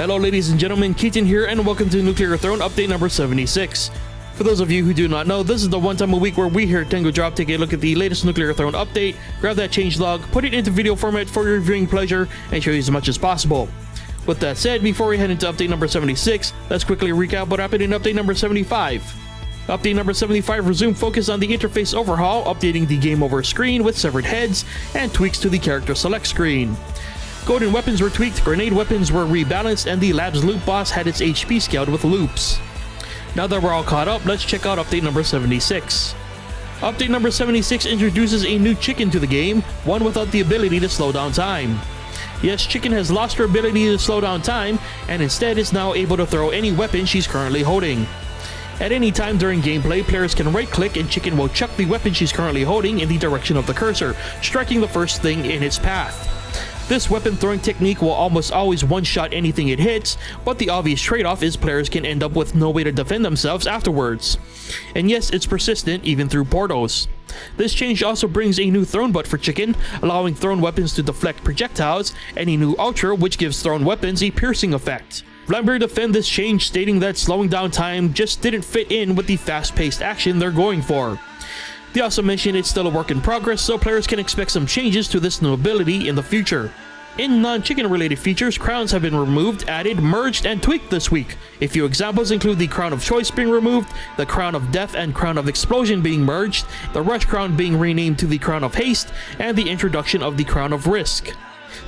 Hello ladies and gentlemen, Keaton here and welcome to Nuclear Throne update number 76. For those of you who do not know, this is the one time a week where we here at Tengu Drop take a look at the latest Nuclear Throne update, grab that changelog, put it into video format for your viewing pleasure, and show you as much as possible. With that said, before we head into update number 76, let's quickly recap what happened in update number 75. Update number 75 resumed focus on the interface overhaul, updating the game over screen with severed heads and tweaks to the character select screen. Golden weapons were tweaked, grenade weapons were rebalanced, and the lab's loop boss had its HP scaled with loops. Now that we're all caught up, let's check out update number 76. Update number 76 introduces a new chicken to the game, one without the ability to slow down time. Yes, Chicken has lost her ability to slow down time, and instead is now able to throw any weapon she's currently holding. At any time during gameplay, players can right-click and Chicken will chuck the weapon she's currently holding in the direction of the cursor, striking the first thing in its path. This weapon throwing technique will almost always one-shot anything it hits, but the obvious trade-off is players can end up with no way to defend themselves afterwards. And yes, it's persistent even through portals. This change also brings a new thrown butt for Chicken, allowing thrown weapons to deflect projectiles, and a new ultra which gives thrown weapons a piercing effect. Vlambeer defend this change, stating that slowing down time just didn't fit in with the fast-paced action they're going for. They also mentioned it's still a work in progress, so players can expect some changes to this new ability in the future. In non-chicken related features, crowns have been removed, added, merged, and tweaked this week. A few examples include the Crown of Choice being removed, the Crown of Death and Crown of Explosion being merged, the Rush Crown being renamed to the Crown of Haste, and the introduction of the Crown of Risk.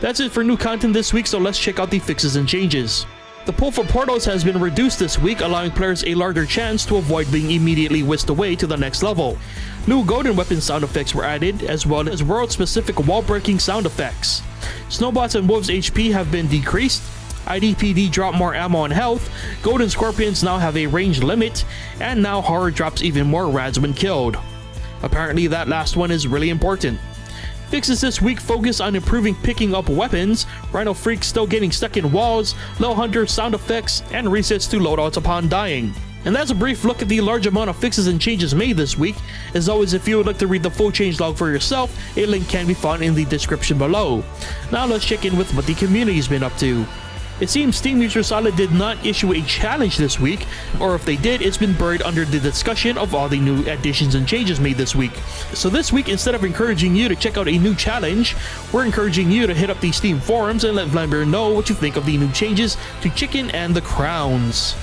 That's it for new content this week, so let's check out the fixes and changes. The pull for portals has been reduced this week, allowing players a larger chance to avoid being immediately whisked away to the next level. New golden weapon sound effects were added, as well as world-specific wall-breaking sound effects. Snowbots and Wolves' HP have been decreased, IDPD drop more ammo and health, golden scorpions now have a range limit, and now horror drops even more rads when killed. Apparently that last one is really important. Fixes this week focus on improving picking up weapons, Rhino Freak still getting stuck in walls, Low Hunter sound effects, and resets to loadouts upon dying. And that's a brief look at the large amount of fixes and changes made this week. As always, if you would like to read the full changelog for yourself, a link can be found in the description below. Now let's check in with what the community's been up to. It seems Team User Solid did not issue a challenge this week, or if they did, it's been buried under the discussion of all the new additions and changes made this week. So this week, instead of encouraging you to check out a new challenge, we're encouraging you to hit up the Steam forums and let Vlambeer know what you think of the new changes to Chicken and the Crowns.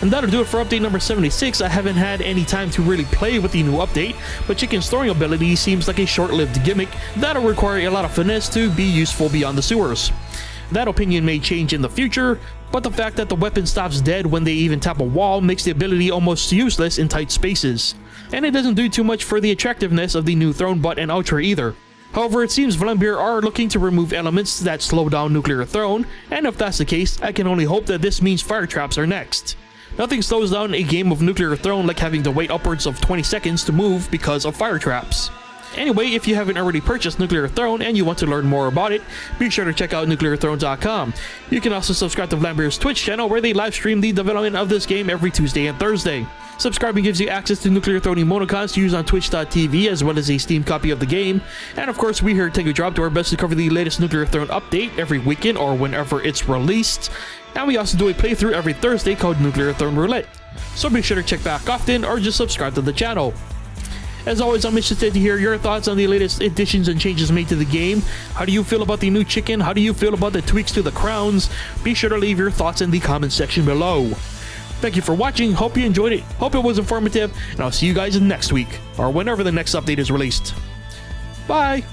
And that'll do it for update number 76. I haven't had any time to really play with the new update, but Chicken's throwing ability seems like a short-lived gimmick that'll require a lot of finesse to be useful beyond the sewers. That opinion may change in the future, but the fact that the weapon stops dead when they even tap a wall makes the ability almost useless in tight spaces. And it doesn't do too much for the attractiveness of the new thrown butt and ultra either. However, it seems Vlambeer are looking to remove elements that slow down Nuclear Throne, and if that's the case, I can only hope that this means fire traps are next. Nothing slows down a game of Nuclear Throne like having to wait upwards of 20 seconds to move because of fire traps. Anyway, if you haven't already purchased Nuclear Throne and you want to learn more about it, be sure to check out nuclearthrone.com. You can also subscribe to Vlambeer's Twitch channel where they live stream the development of this game every Tuesday and Thursday. Subscribing gives you access to Nuclear Throne emoticons to use on twitch.tv as well as a Steam copy of the game. And of course, we here at Tengu Drop do our best to cover the latest Nuclear Throne update every weekend or whenever it's released. And we also do a playthrough every Thursday called Nuclear Throne Roulette. So be sure to check back often or just subscribe to the channel. As always, I'm interested to hear your thoughts on the latest additions and changes made to the game. How do you feel about the new Chicken? How do you feel about the tweaks to the crowns? Be sure to leave your thoughts in the comment section below. Thank you for watching, hope you enjoyed it, hope it was informative, and I'll see you guys next week, or whenever the next update is released. Bye!